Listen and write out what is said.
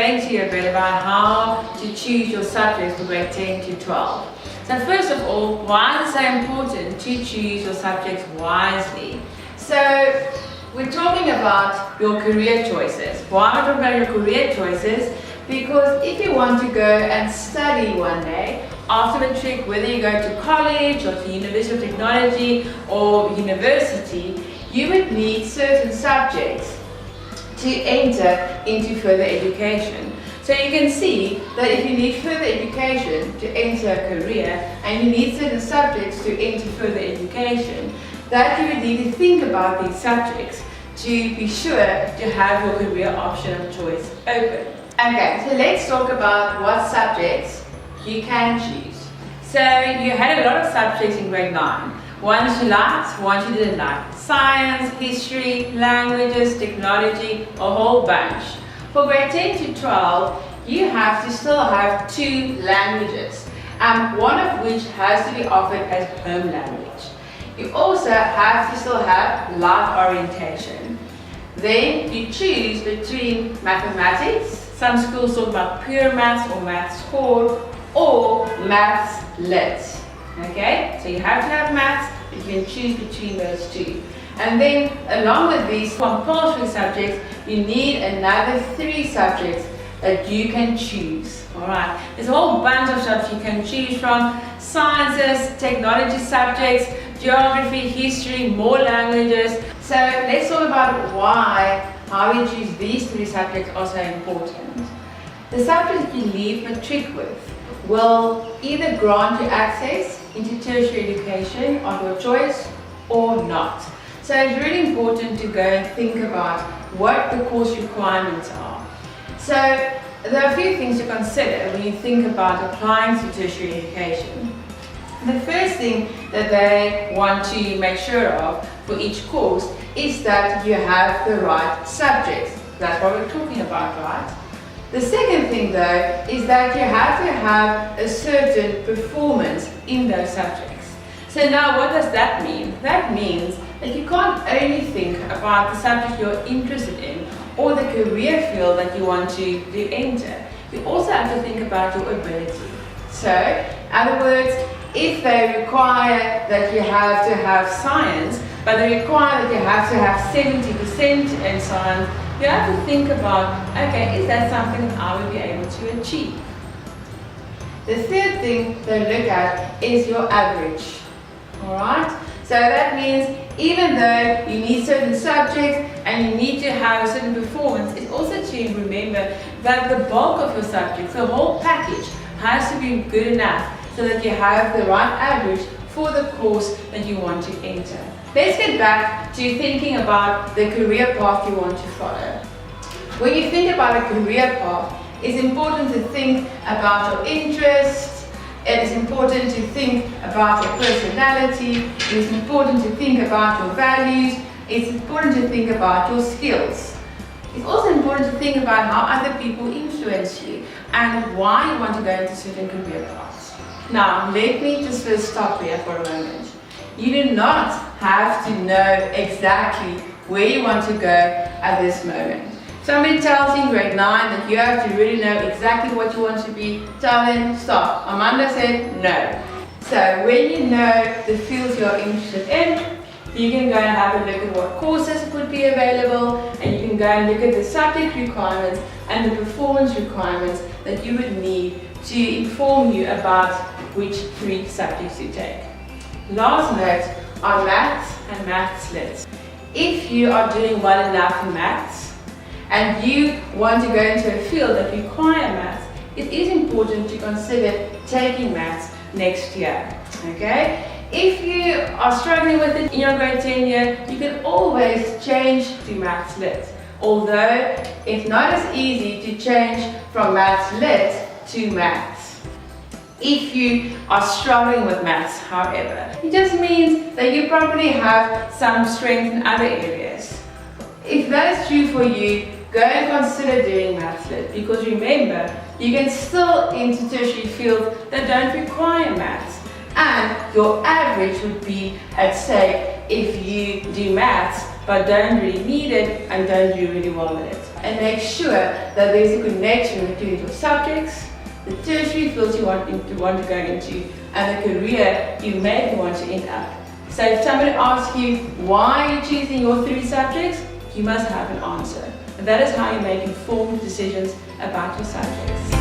explain to you a bit about how to choose your subjects for grade 10 to 12. So first of all, why is it so important to choose your subjects wisely? So we're talking about your career choices. Why am I talking about your career choices? Because if you want to go and study one day, after matric, whether you go to college or to University of Technology or university, you would need certain subjects to enter into further education. So you can see that if you need further education to enter a career and you need certain subjects to enter further education, that you would need to think about these subjects to be sure to have your career option of choice open. Okay, so let's talk about what subjects you can choose. So you had a lot of subjects in grade 9. Ones you liked, ones you didn't like. Science, history, languages, technology, a whole bunch. For grade 10 to 12, you have to still have 2 languages, one of which has to be offered as home language. You also have to still have life orientation. Then you choose between mathematics, some schools talk about pure maths or maths core, or maths lit. Okay, so you have to have maths, you can choose between those 2. And then along with these compulsory subjects, you need another 3 subjects that you can choose. Alright, there's a whole bunch of subjects you can choose from: sciences, technology subjects, geography, history, more languages. So let's talk about how you choose these 3 subjects are so important. The subjects you leave matric with will either grant you access into tertiary education of your choice or not. So it's really important to go and think about what the course requirements are. So there are a few things to consider when you think about applying to tertiary education. The first thing that they want to make sure of for each course is that you have the right subjects. That's what we're talking about, right? The second thing though is that you have to have a certain performance in those subjects. So now what does that mean? That means that you can't only think about the subject you're interested in or the career field that you want to enter. You also have to think about your ability. So, in other words, if they require that you have to have science, but they require that you have to have 70% in science, you have to think about, okay, is that something I would be able to achieve? The third thing they look at is your average. Alright? So that means even though you need certain subjects and you need to have a certain performance, it's also to remember that the bulk of your subjects, the whole package, has to be good enough so that you have the right average for the course that you want to enter. Let's get back to thinking about the career path you want to follow. When you think about a career path, it's important to think about your interests. It is important to think about your personality. It is important to think about your values. It's important to think about your skills. It's also important to think about how other people influence you and why you want to go into certain career paths. Now, let me just first stop here for a moment. You do not have to know exactly where you want to go at this moment. Somebody tells you in grade 9 that you have to really know exactly what you want to be, tell them stop. Amanda said no. So when you know the fields you're interested in, you can go and have a look at what courses would be available, and you can go and look at the subject requirements and the performance requirements that you would need to inform you about which 3 subjects you take. Last note on maths and maths lit. If you are doing well enough in maths and you want to go into a field that requires maths, it is important to consider taking maths next year. Okay? If you are struggling with it in your grade 10 year, you can always change to maths lit. Although it's not as easy to change from maths lit to maths. If you are struggling with maths, however, it just means that you probably have some strength in other areas. If that is true for you, go and consider doing maths lit, because remember, you can still enter tertiary fields that don't require maths, and your average would be at stake if you do maths but don't really need it and don't do really well in it. And make sure that there's a connection between your subjects, the tertiary fields you want to go into, and the career you maybe want to end up. So if somebody asks you why you're choosing your 3 subjects, you must have an answer. And that is how you make informed decisions about your subjects.